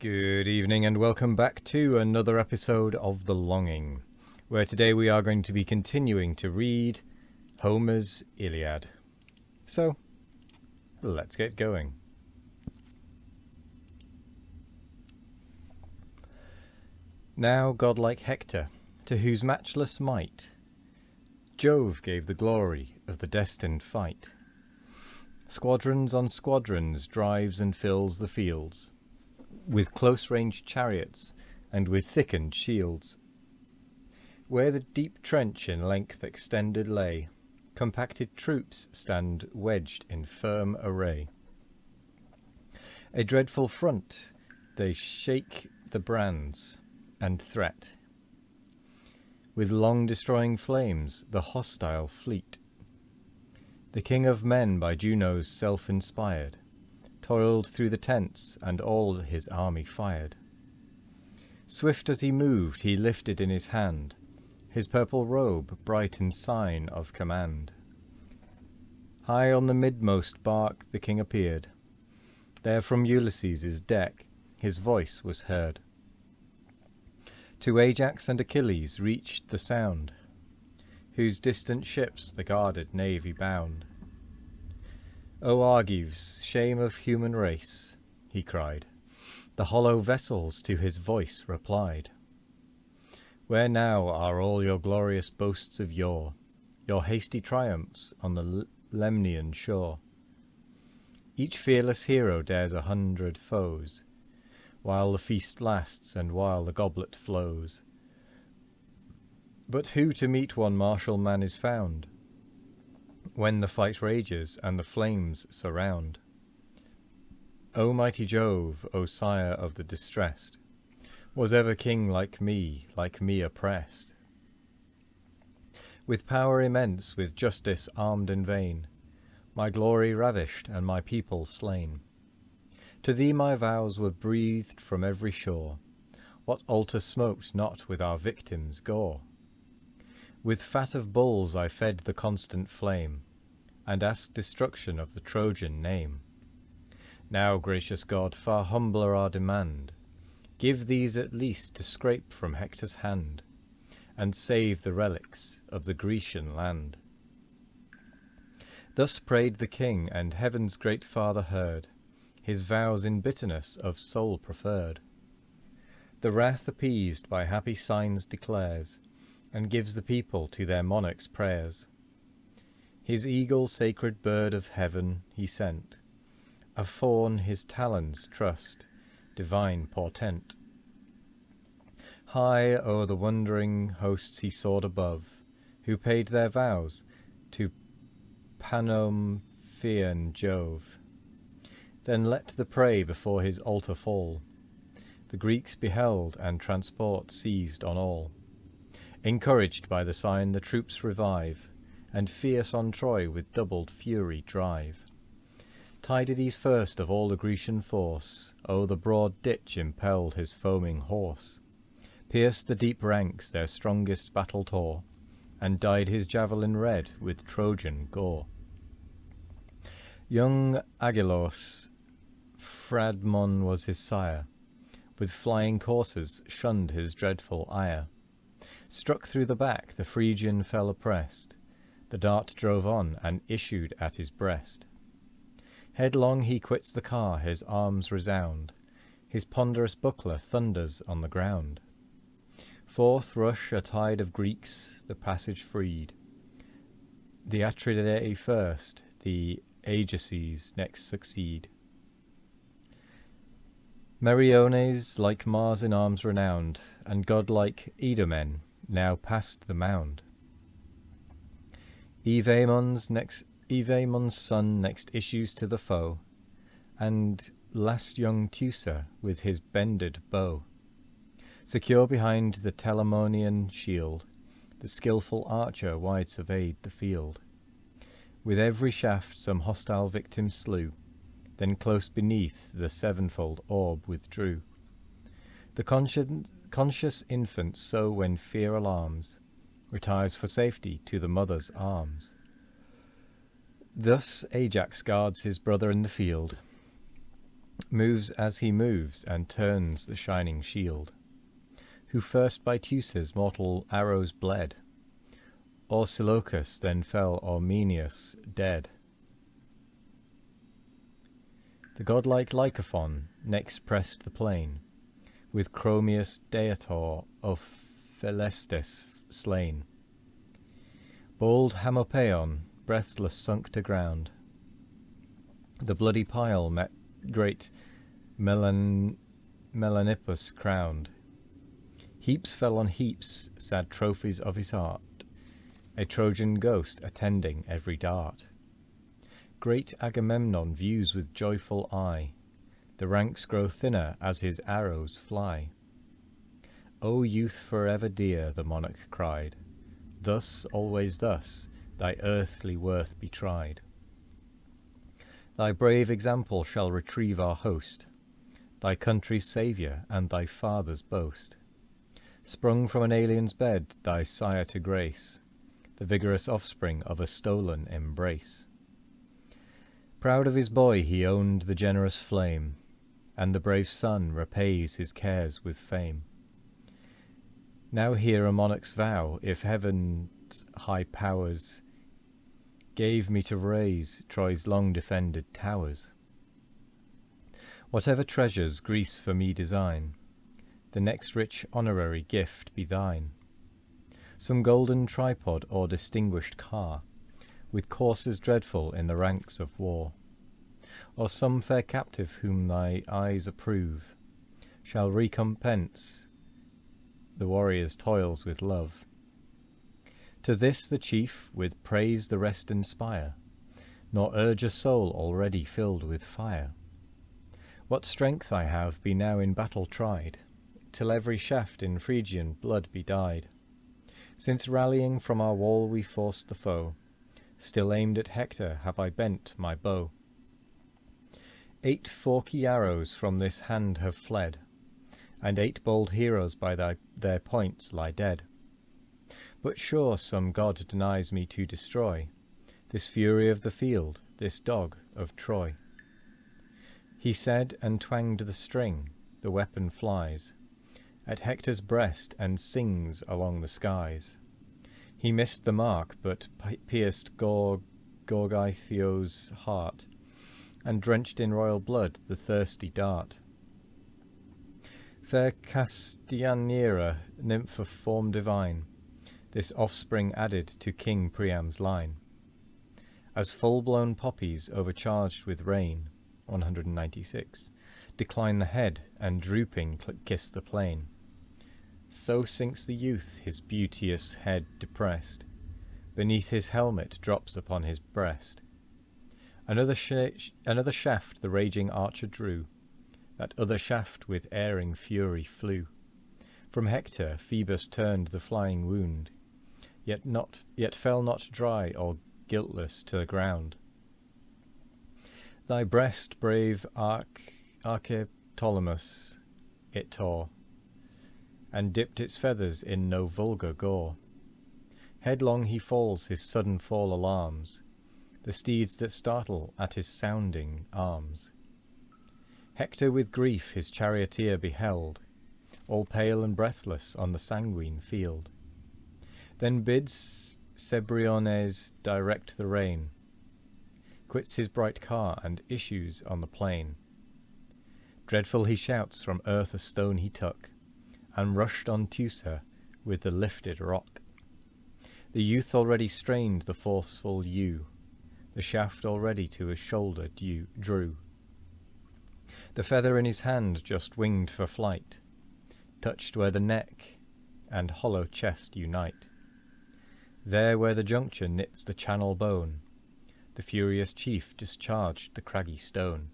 Good evening and welcome back to another episode of The Longing, where today we are going to be continuing to read Homer's Iliad. So, let's get going. Now godlike Hector, to whose matchless might Jove gave the glory of the destined fight, squadrons on squadrons drives and fills the fields, with close-ranged chariots and with thickened shields. Where the deep trench in length extended lay, compacted troops stand wedged in firm array. A dreadful front they shake the brands and threat, with long-destroying flames the hostile fleet. The king of men by Juno's self-inspired toiled through the tents, and all his army fired. Swift as he moved, he lifted in his hand his purple robe, bright in sign of command. High on the midmost bark the king appeared. There from Ulysses' deck his voice was heard. To Ajax and Achilles reached the sound, whose distant ships the guarded navy bound. "O Argives, shame of human race," he cried. The hollow vessels to his voice replied. "Where now are all your glorious boasts of yore, your hasty triumphs on the Lemnian shore? Each fearless hero dares 100 foes, while the feast lasts and while the goblet flows. But who to meet one martial man is found, when the fight rages and the flames surround? O mighty Jove, O sire of the distressed, was ever king like me oppressed? With power immense, with justice armed in vain, my glory ravished and my people slain. To thee my vows were breathed from every shore. What altar smoked not with our victims' gore? With fat of bulls I fed the constant flame, and asked destruction of the Trojan name. Now, gracious God, far humbler our demand. Give these at least to scrape from Hector's hand, and save the relics of the Grecian land." Thus prayed the king, and heaven's great father heard his vows in bitterness of soul preferred. The wrath appeased by happy signs declares, and gives the people to their monarch's prayers. His eagle, sacred bird of heaven, he sent, a fawn his talons trust, divine portent. High o'er the wondering hosts he soared above, who paid their vows to Panomphaean Jove. Then let the prey before his altar fall. The Greeks beheld, and transport seized on all. Encouraged by the sign the troops revive, and fierce on Troy with doubled fury drive. Tydides first of all the Grecian force o'er the broad ditch impelled his foaming horse, pierced the deep ranks their strongest battle tore, and dyed his javelin red with Trojan gore. Young Agelaus, Phradmon was his sire, with flying coursers shunned his dreadful ire. Struck through the back, the Phrygian fell oppressed. The dart drove on, and issued at his breast. Headlong he quits the car, his arms resound. His ponderous buckler thunders on the ground. Forth rush a tide of Greeks, the passage freed. The Atridae first, the Ajaces next succeed. Meriones, like Mars in arms renowned, and godlike Idomen, now passed the mound. Evaemon's son next issues to the foe, and last young Teucer with his bended bow. Secure behind the Telamonian shield, the skilful archer wide surveyed the field. With every shaft some hostile victim slew, then close beneath the sevenfold orb withdrew. The conscious infant so, when fear alarms, retires for safety to the mother's arms. Thus Ajax guards his brother in the field, moves as he moves, and turns the shining shield, who first by Teucer's mortal arrows bled, Orsilochus then fell Ormenius dead. The godlike Lycophon next pressed the plain, with Chromius Deator of Phelestis slain. Bold Hamopaon breathless sunk to ground. The bloody pile met great Melanippus crowned. Heaps fell on heaps, sad trophies of his heart, a Trojan ghost attending every dart. Great Agamemnon views with joyful eye, the ranks grow thinner as his arrows fly. O youth forever dear, the monarch cried, thus, always thus, thy earthly worth be tried. Thy brave example shall retrieve our host, thy country's saviour and thy father's boast. Sprung from an alien's bed, thy sire to grace, the vigorous offspring of a stolen embrace. Proud of his boy he owned the generous flame, and the brave son repays his cares with fame. Now hear a monarch's vow, if heaven's high powers gave me to raise Troy's long defended towers. Whatever treasures Greece for me design, the next rich honorary gift be thine. Some golden tripod or distinguished car, with coursers dreadful in the ranks of war, or some fair captive whom thy eyes approve, shall recompense the warrior's toils with love. To this the chief with praise the rest inspire, nor urge a soul already filled with fire. What strength I have be now in battle tried, till every shaft in Phrygian blood be dyed. Since rallying from our wall we forced the foe, still aimed at Hector have I bent my bow. 8 forky arrows from this hand have fled, and 8 bold heroes by their points lie dead. But sure some god denies me to destroy this fury of the field, this dog of Troy. He said, and twanged the string, the weapon flies at Hector's breast and sings along the skies. He missed the mark, but pierced Gorgythio's heart, and drenched in royal blood the thirsty dart. Fair Castianira, nymph of form divine, this offspring added to King Priam's line. As full-blown poppies overcharged with rain, 196, decline the head, and drooping kiss the plain, so sinks the youth, his beauteous head depressed, beneath his helmet drops upon his breast. Another shaft the raging archer drew, that other shaft with erring fury flew. From Hector Phoebus turned the flying wound, yet fell not dry or guiltless to the ground. Thy breast, brave Archeptolemus, it tore, and dipped its feathers in no vulgar gore. Headlong he falls, his sudden fall alarms the steeds that startle at his sounding arms. Hector with grief his charioteer beheld, all pale and breathless on the sanguine field. Then bids Cebriones direct the rein, quits his bright car, and issues on the plain. Dreadful he shouts, from earth a stone he took, and rushed on Teucer with the lifted rock. The youth already strained the forceful yew, the shaft already to his shoulder drew. The feather in his hand just winged for flight, touched where the neck and hollow chest unite. There where the juncture knits the channel bone, the furious chief discharged the craggy stone.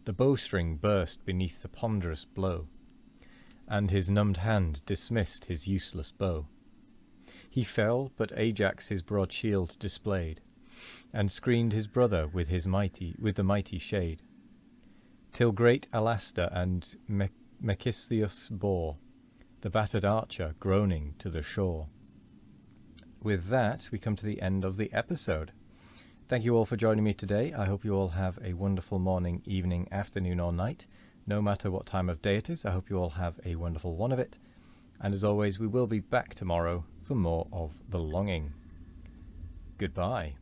The bowstring burst beneath the ponderous blow, and his numbed hand dismissed his useless bow. He fell, but Ajax his broad shield displayed, and screened his brother with the mighty shade, till great Alastor and Mecisthius bore the battered archer groaning to the shore. With that, we come to the end of the episode. Thank you all for joining me today. I hope you all have a wonderful morning, evening, afternoon or night. No matter what time of day it is, I hope you all have a wonderful one of it. And as always, we will be back tomorrow for more of The Longing. Goodbye.